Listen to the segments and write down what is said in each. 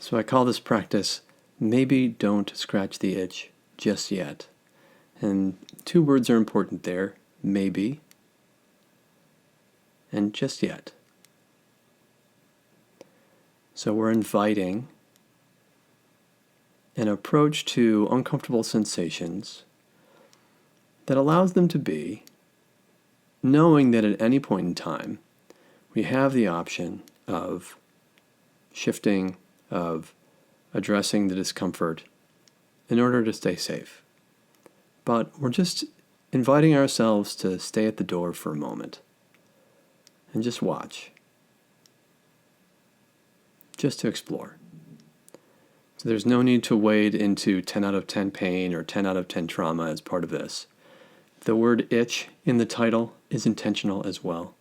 So I call this practice, maybe don't scratch the itch just yet. And two words are important there, maybe and just yet. So we're inviting an approach to uncomfortable sensations that allows them to be, knowing that at any point in time, we have the option of shifting, of addressing the discomfort in order to stay safe. But we're just inviting ourselves to stay at the door for a moment and just watch, just to explore. So there's no need to wade into 10 out of 10 pain or 10 out of 10 trauma as part of this. The word itch in the title is intentional as well,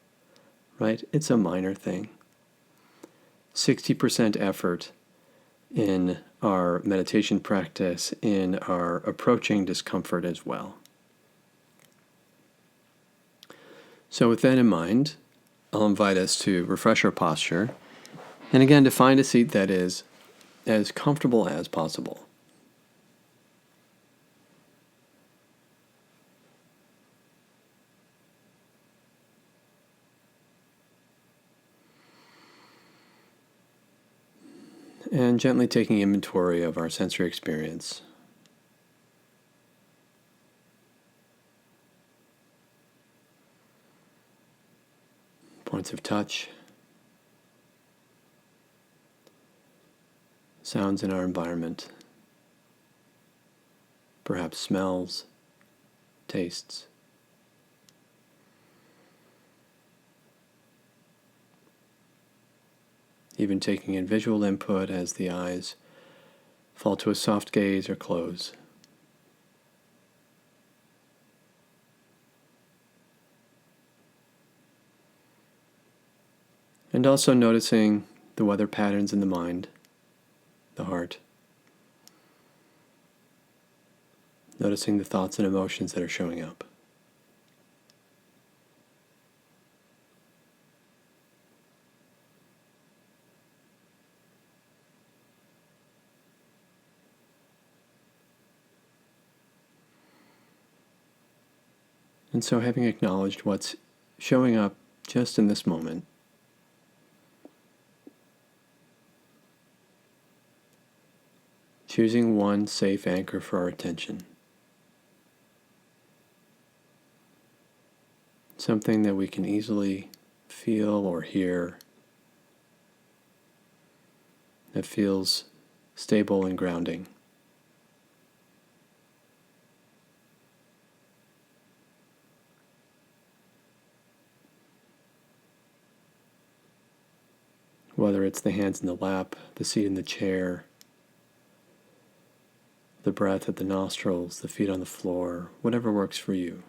right? It's a minor thing. 60% effort in our meditation practice, in our approaching discomfort as well. So with that in mind, I'll invite us to refresh our posture, and again to find a seat that is as comfortable as possible. And gently taking inventory of our sensory experience. Points of touch, sounds in our environment, perhaps smells, tastes. Even taking in visual input as the eyes fall to a soft gaze or close. And also noticing the weather patterns in the mind, the heart. Noticing the thoughts and emotions that are showing up. And so having acknowledged what's showing up just in this moment, choosing one safe anchor for our attention. Something that we can easily feel or hear that feels stable and grounding. Whether it's the hands in the lap, the seat in the chair, the breath at the nostrils, the feet on the floor, whatever works for you.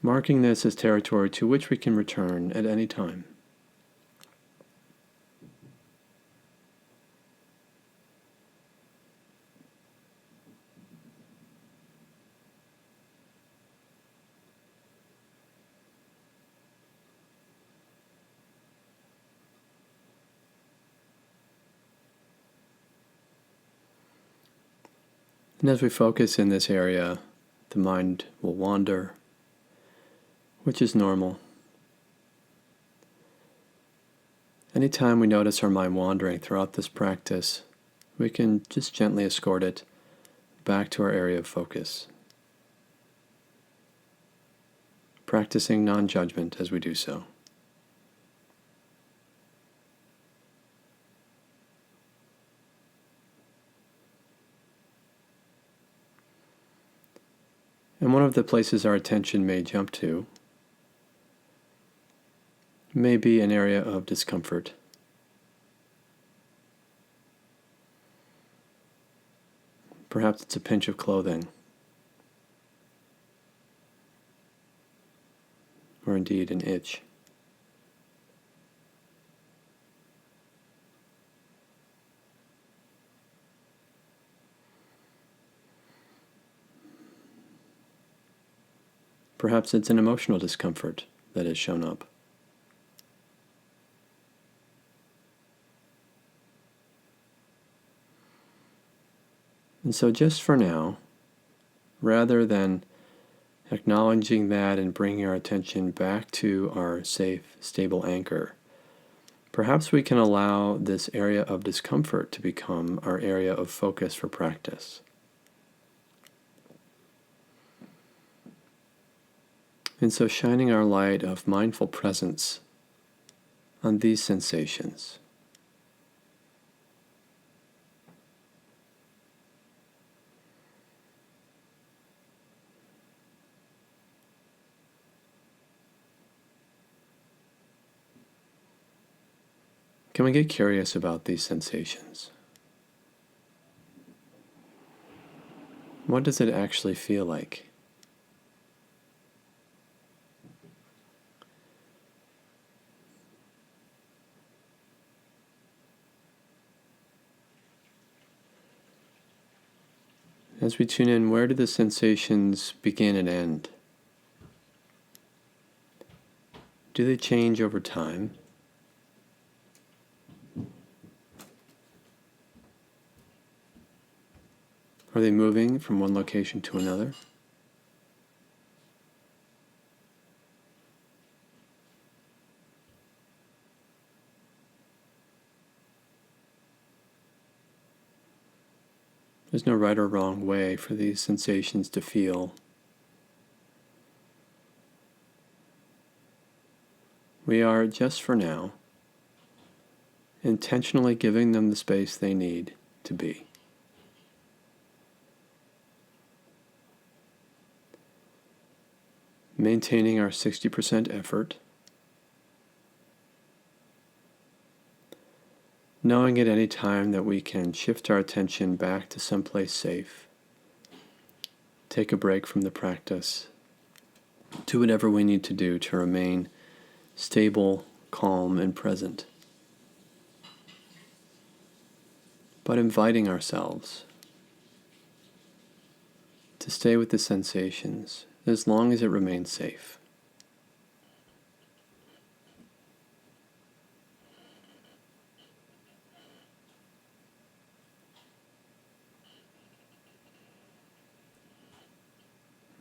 Marking this as territory to which we can return at any time. And as we focus in this area, the mind will wander, which is normal. Anytime we notice our mind wandering throughout this practice, we can just gently escort it back to our area of focus, practicing non-judgment as we do so. And one of the places our attention may jump to may be an area of discomfort. Perhaps it's a pinch of clothing, or indeed an itch. Perhaps it's an emotional discomfort that has shown up. And so just for now, rather than acknowledging that and bringing our attention back to our safe, stable anchor, perhaps we can allow this area of discomfort to become our area of focus for practice. And so shining our light of mindful presence on these sensations. Can we get curious about these sensations? What does it actually feel like? As we tune in, where do the sensations begin and end? Do they change over time? Are they moving from one location to another? There's no right or wrong way for these sensations to feel. We are, just for now, intentionally giving them the space they need to be. Maintaining our 60% effort, knowing at any time that we can shift our attention back to someplace safe, take a break from the practice, do whatever we need to do to remain stable, calm, and present. But inviting ourselves to stay with the sensations as long as it remains safe.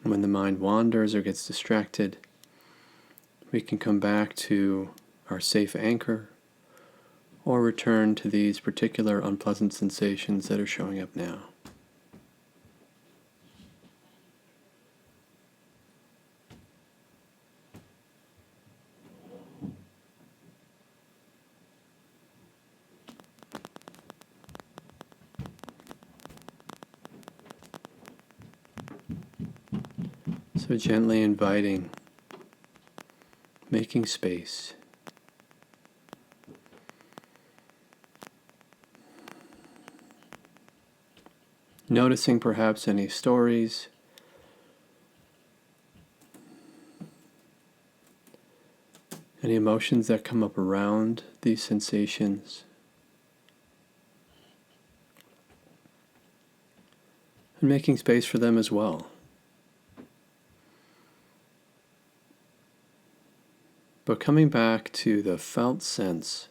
When the mind wanders or gets distracted, we can come back to our safe anchor or return to these particular unpleasant sensations that are showing up now. So gently inviting, making space. Noticing perhaps any stories, any emotions that come up around these sensations, and making space for them as well. But coming back to the felt sense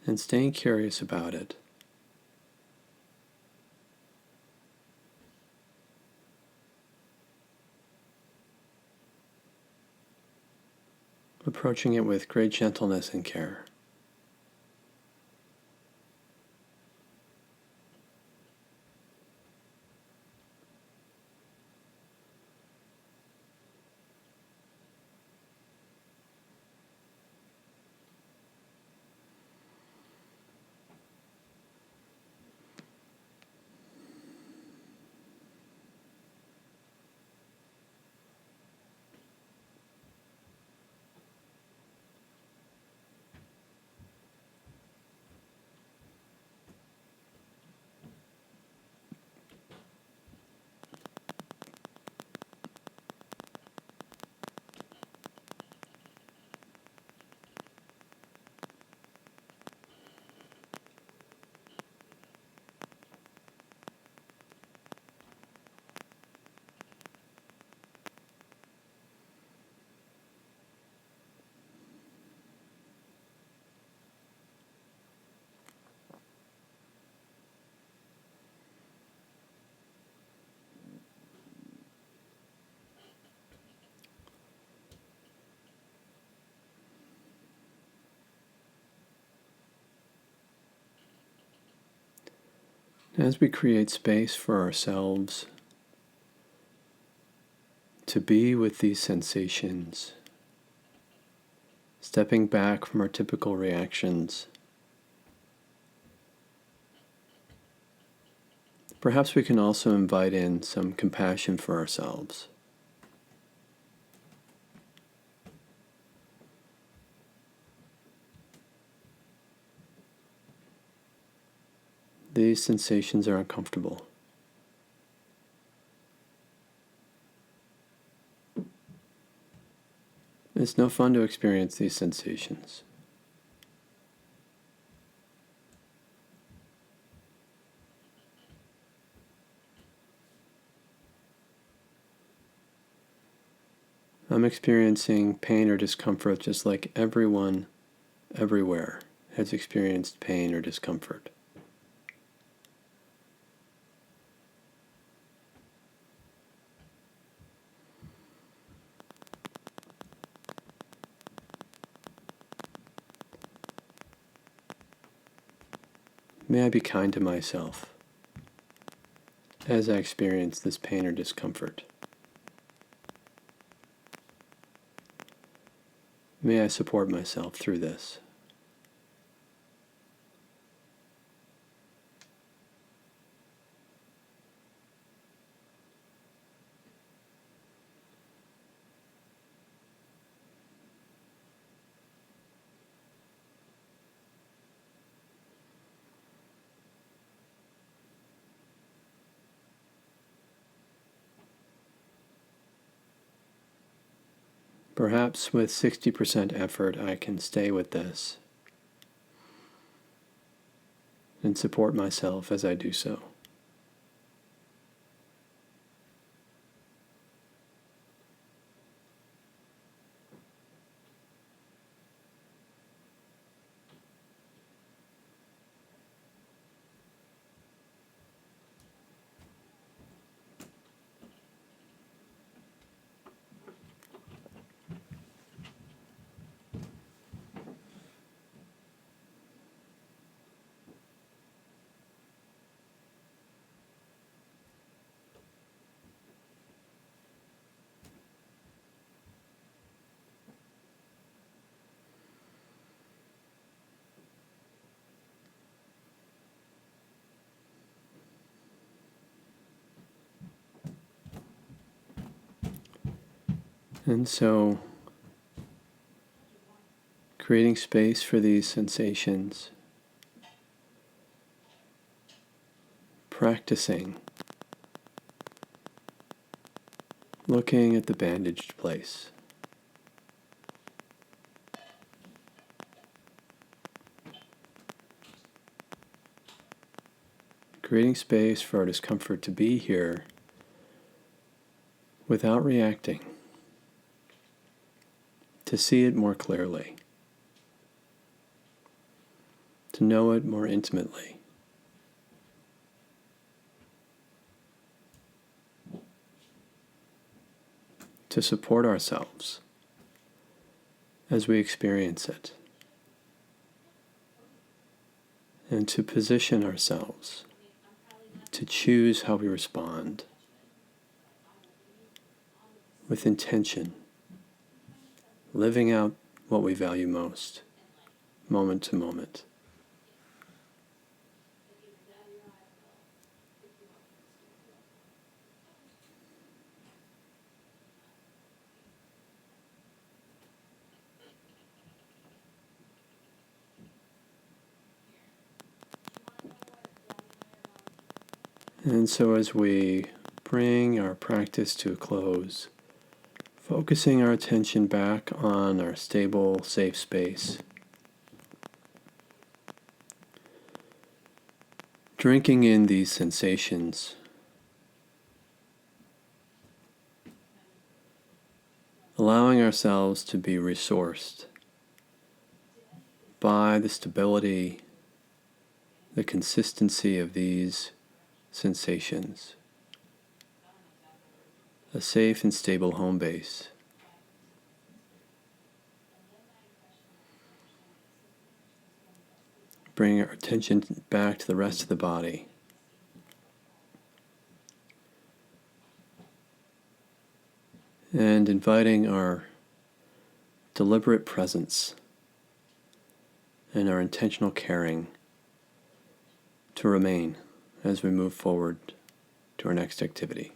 and staying curious about it. Approaching it with great gentleness and care. As we create space for ourselves to be with these sensations, stepping back from our typical reactions, perhaps we can also invite in some compassion for ourselves. These sensations are uncomfortable. It's no fun to experience these sensations. I'm experiencing pain or discomfort just like everyone, everywhere, has experienced pain or discomfort. May I be kind to myself as I experience this pain or discomfort. May I support myself through this. Perhaps with 60% effort, I can stay with this and support myself as I do so. And so, creating space for these sensations, practicing, looking at the bandaged place. Creating space for our discomfort to be here without reacting, to see it more clearly, to know it more intimately. To support ourselves as we experience it, and to position ourselves to choose how we respond with intention, living out what we value most, moment to moment. And so as we bring our practice to a close, focusing our attention back on our stable, safe space, drinking in these sensations, allowing ourselves to be resourced by the stability, the consistency of these sensations, a safe and stable home base. Bring our attention back to the rest of the body, and inviting our deliberate presence and our intentional caring to remain as we move forward to our next activity.